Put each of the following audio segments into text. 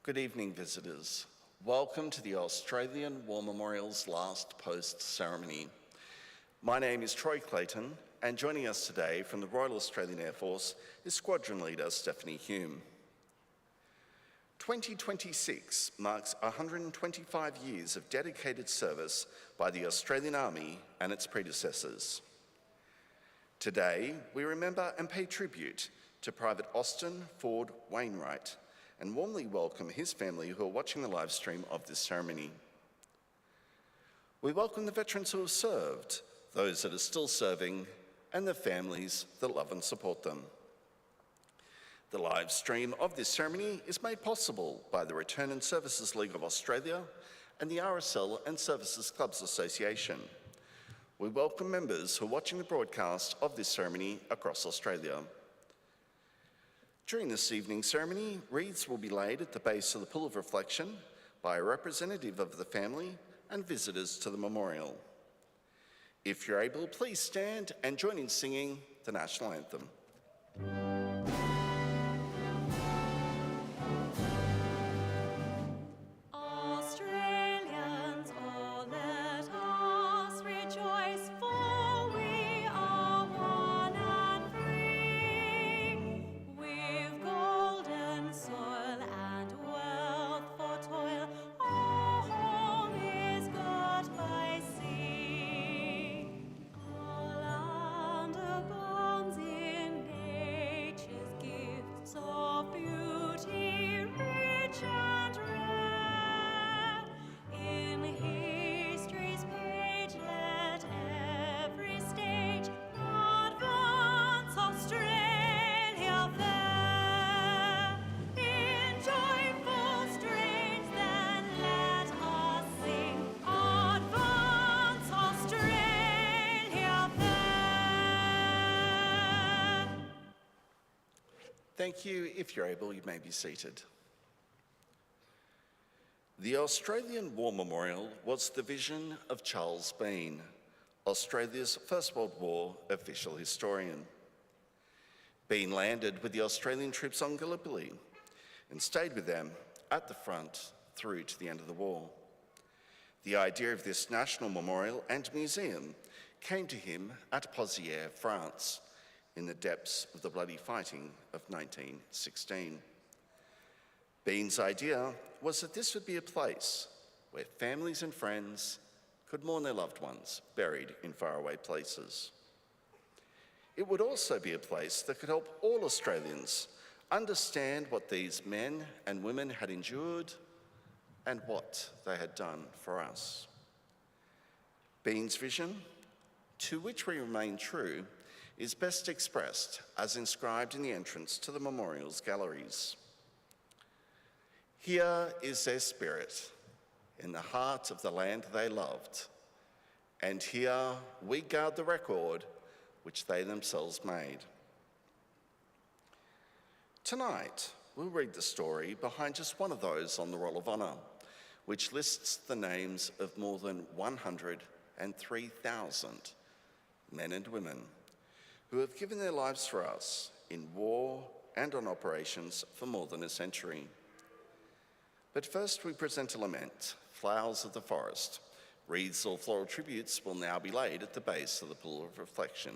Good evening, visitors. Welcome to the Australian War Memorial's last post ceremony. My name is Troy Clayton, and joining us today from the Royal Australian Air Force is Squadron Leader Stephanie Hume. 2026 marks 125 years of dedicated service by the Australian Army and its predecessors. Today, we remember and pay tribute to Private Austin Ford Wainwright and warmly welcome his family who are watching the live stream of this ceremony. We welcome the veterans who have served, those that are still serving, and the families that love and support them. The live stream of this ceremony is made possible by the Return and Services League of Australia and the RSL and Services Clubs Association. We welcome members who are watching the broadcast of this ceremony across Australia. During this evening's ceremony, wreaths will be laid at the base of the Pool of Reflection by a representative of the family and visitors to the memorial. If you're able, please stand and join in singing the National Anthem. Thank you. If you're able, you may be seated. The Australian War Memorial was the vision of Charles Bean, Australia's First World War official historian. Bean landed with the Australian troops on Gallipoli and stayed with them at the front through to the end of the war. The idea of this national memorial and museum came to him at Pozières, France, in the depths of the bloody fighting of 1916. Bean's idea was that this would be a place where families and friends could mourn their loved ones buried in faraway places. It would also be a place that could help all Australians understand what these men and women had endured and what they had done for us. Bean's vision, to which we remain true, is best expressed as inscribed in the entrance to the memorial's galleries. Here is their spirit, in the heart of the land they loved, and here we guard the record which they themselves made. Tonight, we'll read the story behind just one of those on the Roll of Honour, which lists the names of more than 103,000 men and women who have given their lives for us in war and on operations for more than a century. But first we present a lament, Flowers of the Forest. Wreaths or floral tributes will now be laid at the base of the Pool of Reflection.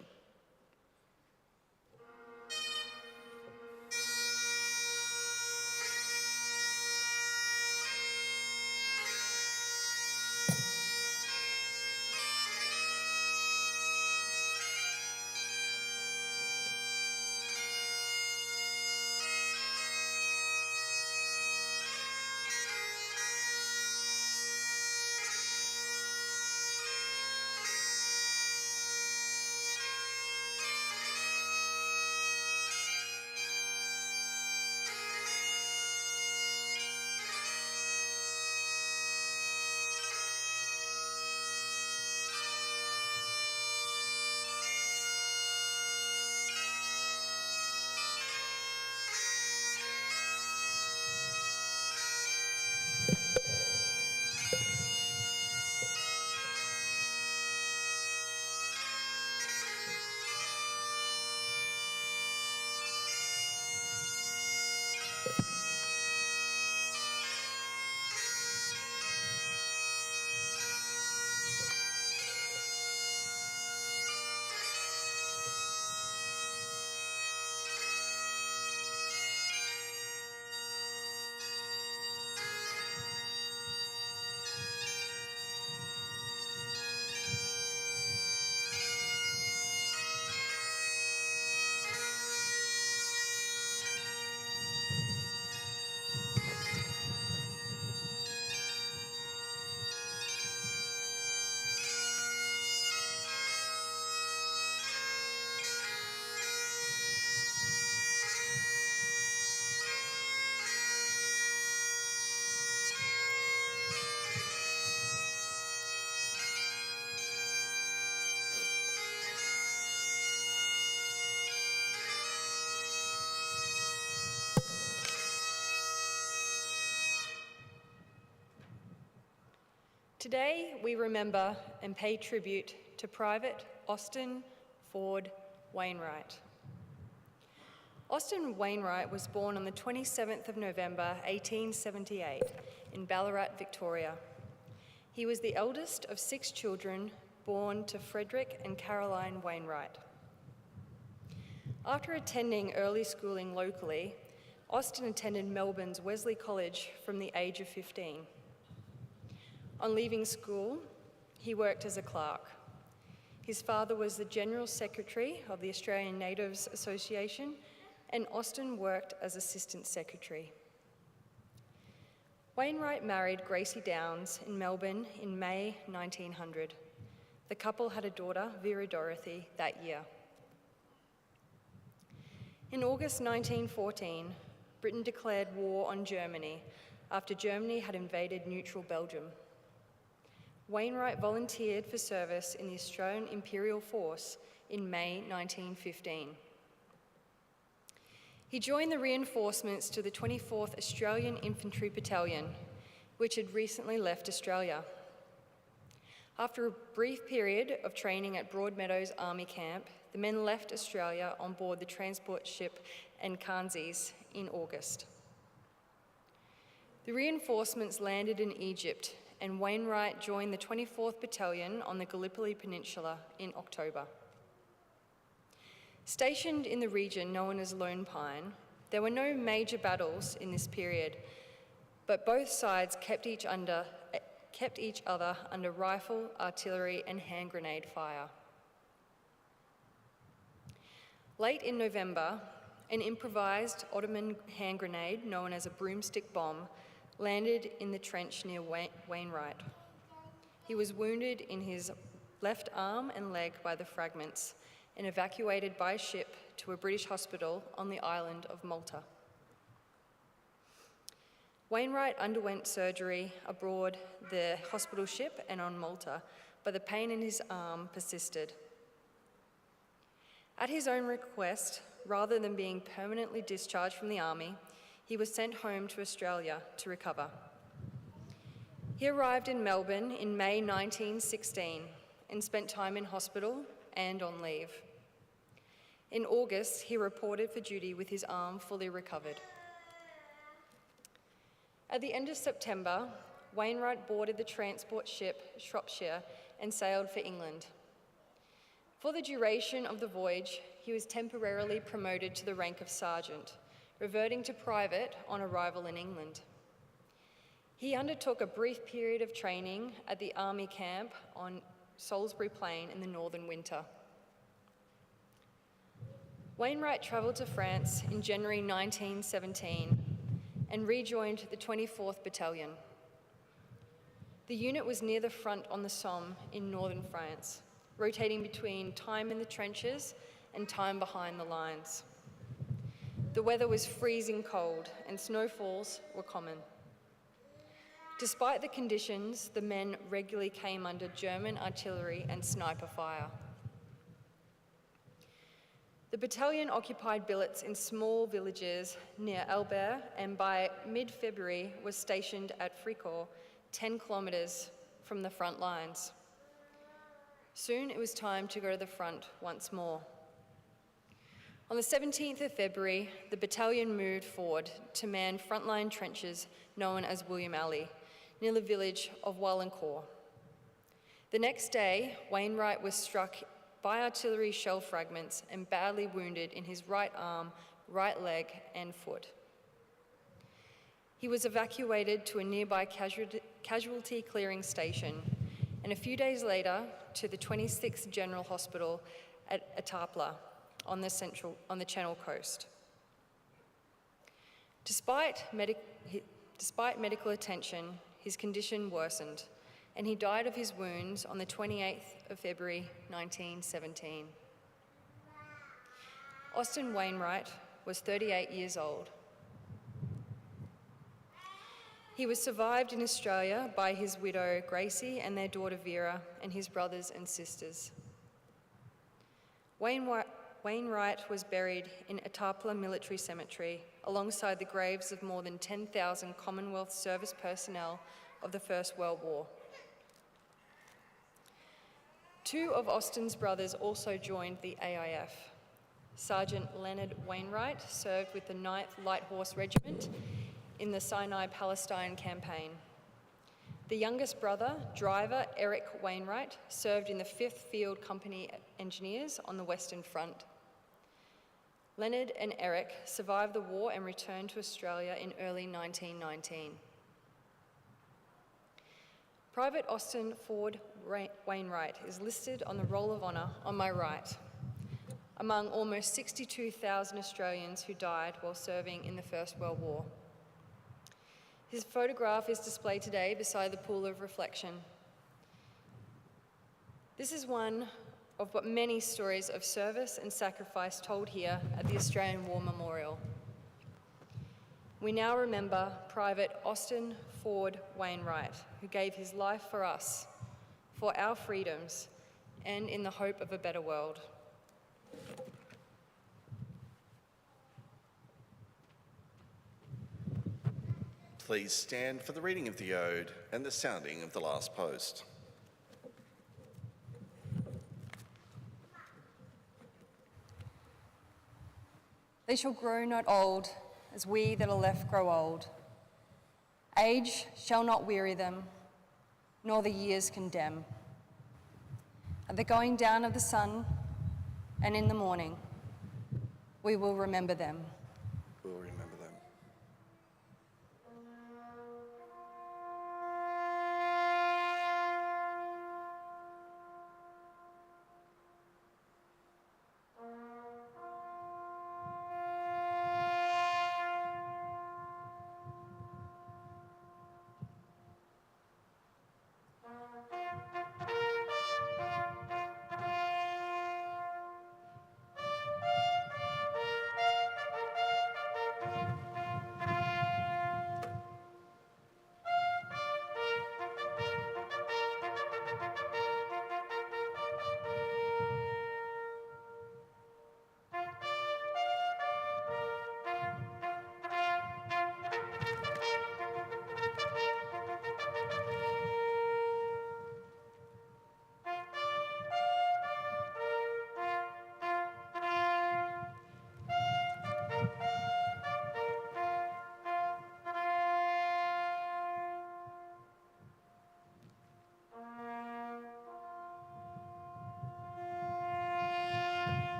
Today, we remember and pay tribute to Private Austin Ford Wainwright. Austin Wainwright was born on the 27th of November, 1878, in Ballarat, Victoria. He was the eldest of 6 children born to Frederick and Caroline Wainwright. After attending early schooling locally, Austin attended Melbourne's Wesley College from the age of 15. On leaving school, he worked as a clerk. His father was the General Secretary of the Australian Natives Association, and Austin worked as Assistant Secretary. Wainwright married Gracie Downs in Melbourne in May 1900. The couple had a daughter, Vera Dorothy, that year. In August 1914, Britain declared war on Germany after Germany had invaded neutral Belgium. Wainwright volunteered for service in the Australian Imperial Force in May 1915. He joined the reinforcements to the 24th Australian Infantry Battalion, which had recently left Australia. After a brief period of training at Broadmeadows Army Camp, the men left Australia on board the transport ship Cairnsies in August. The reinforcements landed in Egypt, and Wainwright joined the 24th Battalion on the Gallipoli Peninsula in October. Stationed in the region known as Lone Pine, there were no major battles in this period, but both sides kept each other under rifle, artillery, and hand grenade fire. Late in November, an improvised Ottoman hand grenade known as a broomstick bomb landed in the trench near Wainwright. He was wounded in his left arm and leg by the fragments and evacuated by ship to a British hospital on the island of Malta. Wainwright underwent surgery aboard the hospital ship and on Malta, but the pain in his arm persisted. At his own request, rather than being permanently discharged from the army, he was sent home to Australia to recover. He arrived in Melbourne in May 1916 and spent time in hospital and on leave. In August, he reported for duty with his arm fully recovered. At the end of September, Wainwright boarded the transport ship Shropshire and sailed for England. For the duration of the voyage, he was temporarily promoted to the rank of sergeant, reverting to private on arrival in England. He undertook a brief period of training at the army camp on Salisbury Plain in the northern winter. Wainwright travelled to France in January 1917 and rejoined the 24th Battalion. The unit was near the front on the Somme in northern France, rotating between time in the trenches and time behind the lines. The weather was freezing cold and snowfalls were common. Despite the conditions, the men regularly came under German artillery and sniper fire. The battalion occupied billets in small villages near Albert and by mid-February was stationed at Fricourt, 10 kilometres from the front lines. Soon it was time to go to the front once more. On the 17th of February, the battalion moved forward to man frontline trenches known as William Alley, near the village of Wallencourt. The next day, Wainwright was struck by artillery shell fragments and badly wounded in his right arm, right leg, and foot. He was evacuated to a nearby casualty clearing station, and a few days later to the 26th General Hospital at Etaples on the Channel Coast. Despite medical attention, his condition worsened, and he died of his wounds on the 28th of February 1917. Austin Wainwright was 38 years old. He was survived in Australia by his widow Gracie and their daughter Vera and his brothers and sisters. Wainwright was buried in Etaples Military Cemetery alongside the graves of more than 10,000 Commonwealth service personnel of the First World War. Two of Austin's brothers also joined the AIF. Sergeant Leonard Wainwright served with the 9th Light Horse Regiment in the Sinai-Palestine campaign. The youngest brother, driver Eric Wainwright, served in the 5th Field Company Engineers on the Western Front. Leonard and Eric survived the war and returned to Australia in early 1919. Private Austin Ford Wainwright is listed on the Roll of Honour on my right, among almost 62,000 Australians who died while serving in the First World War. His photograph is displayed today beside the pool of reflection. This is one of but many stories of service and sacrifice told here at the Australian War Memorial. We now remember Private Austin Ford Wainwright, who gave his life for us, for our freedoms, and in the hope of a better world. Please stand for the reading of the Ode and the sounding of the last post. They shall grow not old, as we that are left grow old. Age shall not weary them, nor the years condemn. At the going down of the sun and in the morning, we will remember them. We'll remember them.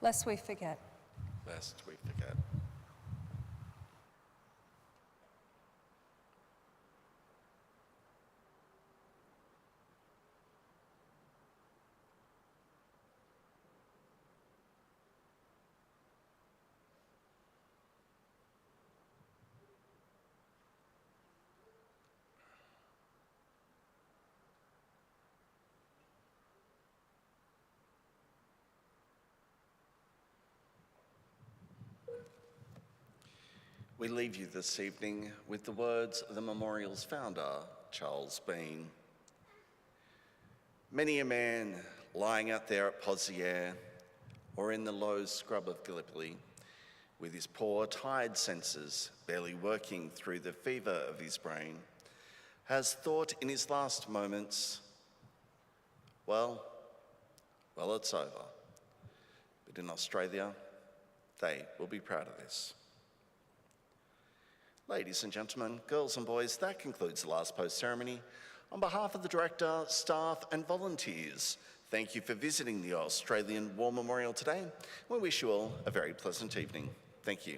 Lest we forget. Lest we forget. We leave you this evening with the words of the memorial's founder, Charles Bean. Many a man lying out there at Pozières or in the low scrub of Gallipoli, with his poor, tired senses barely working through the fever of his brain, has thought in his last moments, well, it's over. But in Australia, they will be proud of this. Ladies and gentlemen, girls and boys, that concludes the last post ceremony. On behalf of the director, staff and volunteers, thank you for visiting the Australian War Memorial today. We wish you all a very pleasant evening. Thank you.